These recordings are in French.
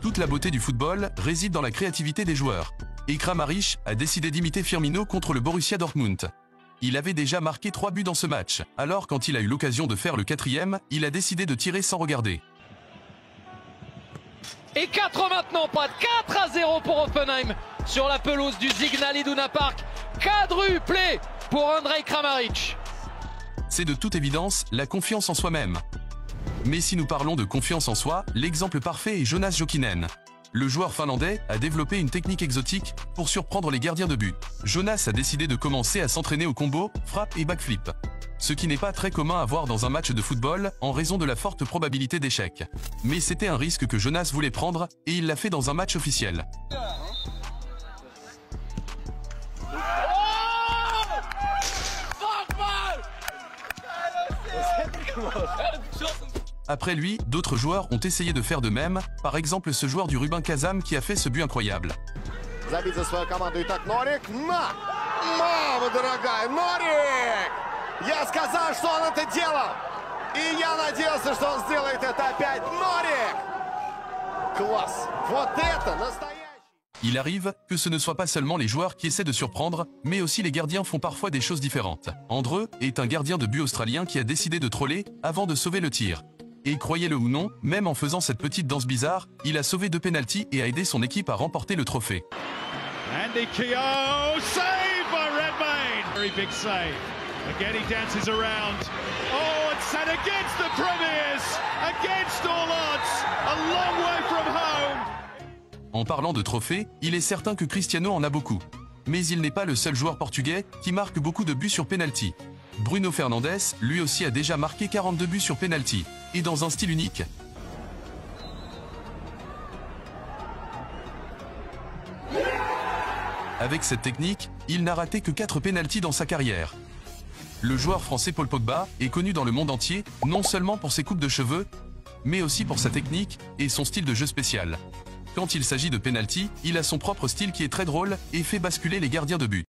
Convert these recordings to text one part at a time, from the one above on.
Toute la beauté du football réside dans la créativité des joueurs. Et Kramaric a décidé d'imiter Firmino contre le Borussia Dortmund. Il avait déjà marqué 3 buts dans ce match. Alors quand il a eu l'occasion de faire le 4e, il a décidé de tirer sans regarder. Et 4 maintenant, pas de 4-0 pour Hoffenheim sur la pelouse du Signal Iduna Park. Quadruplé pour Andrej Kramaric. C'est de toute évidence la confiance en soi-même. Mais si nous parlons de confiance en soi, l'exemple parfait est Jonas Jokinen. Le joueur finlandais a développé une technique exotique pour surprendre les gardiens de but. Jonas a décidé de commencer à s'entraîner au combo, frappe et backflip. Ce qui n'est pas très commun à voir dans un match de football en raison de la forte probabilité d'échec. Mais c'était un risque que Jonas voulait prendre et il l'a fait dans un match officiel. Après lui, d'autres joueurs ont essayé de faire de même, par exemple ce joueur du Rubin Kazan qui a fait ce but incroyable. Il arrive que ce ne soit pas seulement les joueurs qui essaient de surprendre, mais aussi les gardiens font parfois des choses différentes. Andreu est un gardien de but australien qui a décidé de troller avant de sauver le tir. Et croyez-le ou non, même en faisant cette petite danse bizarre, il a sauvé 2 pénaltys et a aidé son équipe à remporter le trophée. Andy Keogh, save by Redmayne. Very big save. Again he dances around. Oh, it's set against the Premiers, against all odds, a long way from home. En parlant de trophées, il est certain que Cristiano en a beaucoup. Mais il n'est pas le seul joueur portugais qui marque beaucoup de buts sur penalty. Bruno Fernandes, lui aussi a déjà marqué 42 buts sur penalty, et dans un style unique. Avec cette technique, il n'a raté que 4 penaltys dans sa carrière. Le joueur français Paul Pogba est connu dans le monde entier, non seulement pour ses coupes de cheveux, mais aussi pour sa technique et son style de jeu spécial. Quand il s'agit de penalty, il a son propre style qui est très drôle et fait basculer les gardiens de but.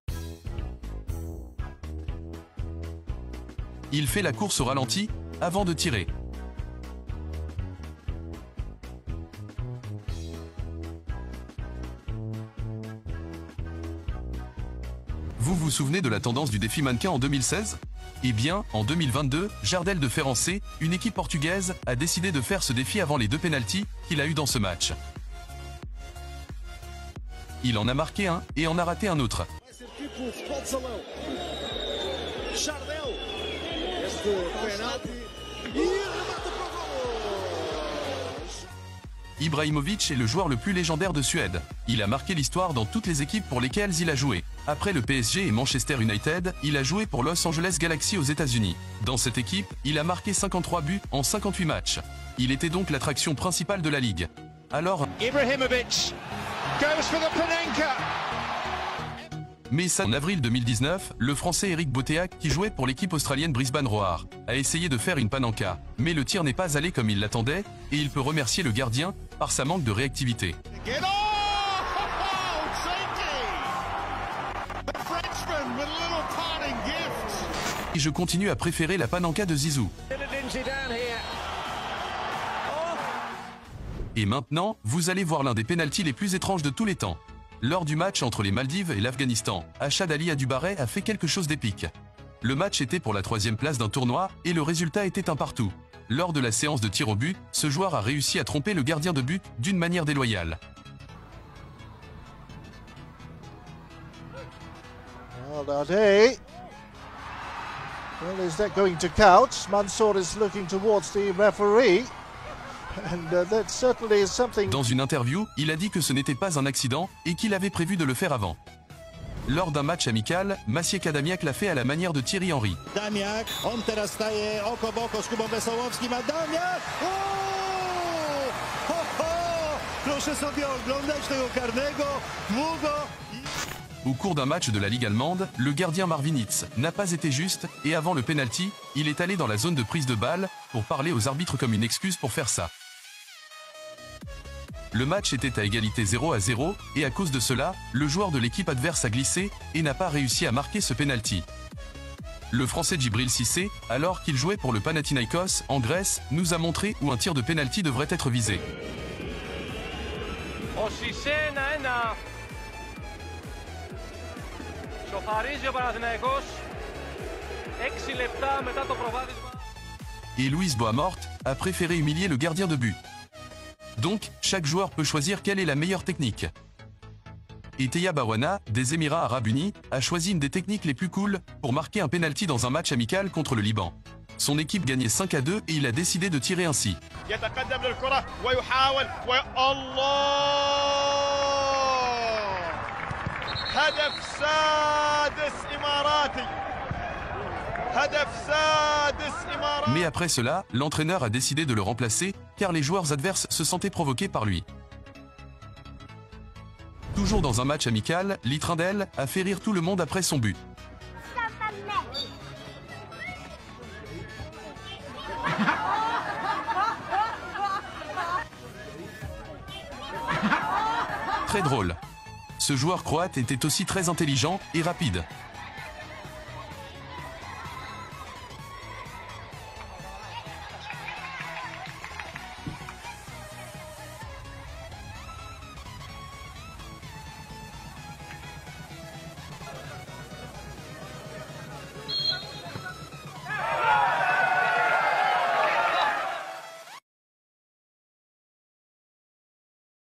Il fait la course au ralenti avant de tirer. Vous vous souvenez de la tendance du défi mannequin en 2016? Eh bien, en 2022, Jardel de Ferrancé, une équipe portugaise, a décidé de faire ce défi avant les 2 pénaltys qu'il a eu dans ce match. Il en a marqué un et en a raté un autre. Ibrahimovic est le joueur le plus légendaire de Suède. Il a marqué l'histoire dans toutes les équipes pour lesquelles il a joué. Après le PSG et Manchester United, il a joué pour Los Angeles Galaxy aux États-Unis. Dans cette équipe, il a marqué 53 buts en 58 matchs. Il était donc l'attraction principale de la ligue. Alors, Ibrahimovic goes for the Panenka. Mais ça, en avril 2019, le Français Eric Botéac, qui jouait pour l'équipe australienne Brisbane Roar, a essayé de faire une panenka. Mais le tir n'est pas allé comme il l'attendait, et il peut remercier le gardien par sa manque de réactivité. Et je continue à préférer la panenka de Zizou. Et maintenant, vous allez voir l'un des pénaltys les plus étranges de tous les temps. Lors du match entre les Maldives et l'Afghanistan, Achad Ali Adubareh a fait quelque chose d'épique. Le match était pour la 3e place d'un tournoi et le résultat était un partout. Lors de la séance de tir au but, ce joueur a réussi à tromper le gardien de but d'une manière déloyale. Well, is that going to count? Mansour is looking towards the referee. Dans une interview, il a dit que ce n'était pas un accident et qu'il avait prévu de le faire avant. Lors d'un match amical, Maciej Adamiak l'a fait à la manière de Thierry Henry. Adamiak, on teraz staje oko w oko z Kubą Wesołowskim. Adamiak! Proszę sobie oglądać tego karnego, długo. Au cours d'un match de la Ligue allemande, le gardien Marvin Hitz n'a pas été juste et avant le penalty, il est allé dans la zone de prise de balle pour parler aux arbitres comme une excuse pour faire ça. Le match était à égalité 0-0 et à cause de cela, le joueur de l'équipe adverse a glissé et n'a pas réussi à marquer ce penalty. Le Français Djibril Cissé, alors qu'il jouait pour le Panathinaikos en Grèce, nous a montré où un tir de penalty devrait être visé. Ο Σισέ 1-1. Σοφαρίζει ο Παναθηναϊκός 6 λεπτά μετά το προβάδισμα. Et Luis Boamort a préféré humilier le gardien de but. Donc, chaque joueur peut choisir quelle est la meilleure technique. Et Teya Bawana, des Émirats Arabes Unis, a choisi une des techniques les plus cool pour marquer un penalty dans un match amical contre le Liban. Son équipe gagnait 5-2 et il a décidé de tirer ainsi. Mais après cela, l'entraîneur a décidé de le remplacer, car les joueurs adverses se sentaient provoqués par lui. Toujours dans un match amical, Litrindel a fait rire tout le monde après son but. Très drôle. Ce joueur croate était aussi très intelligent et rapide.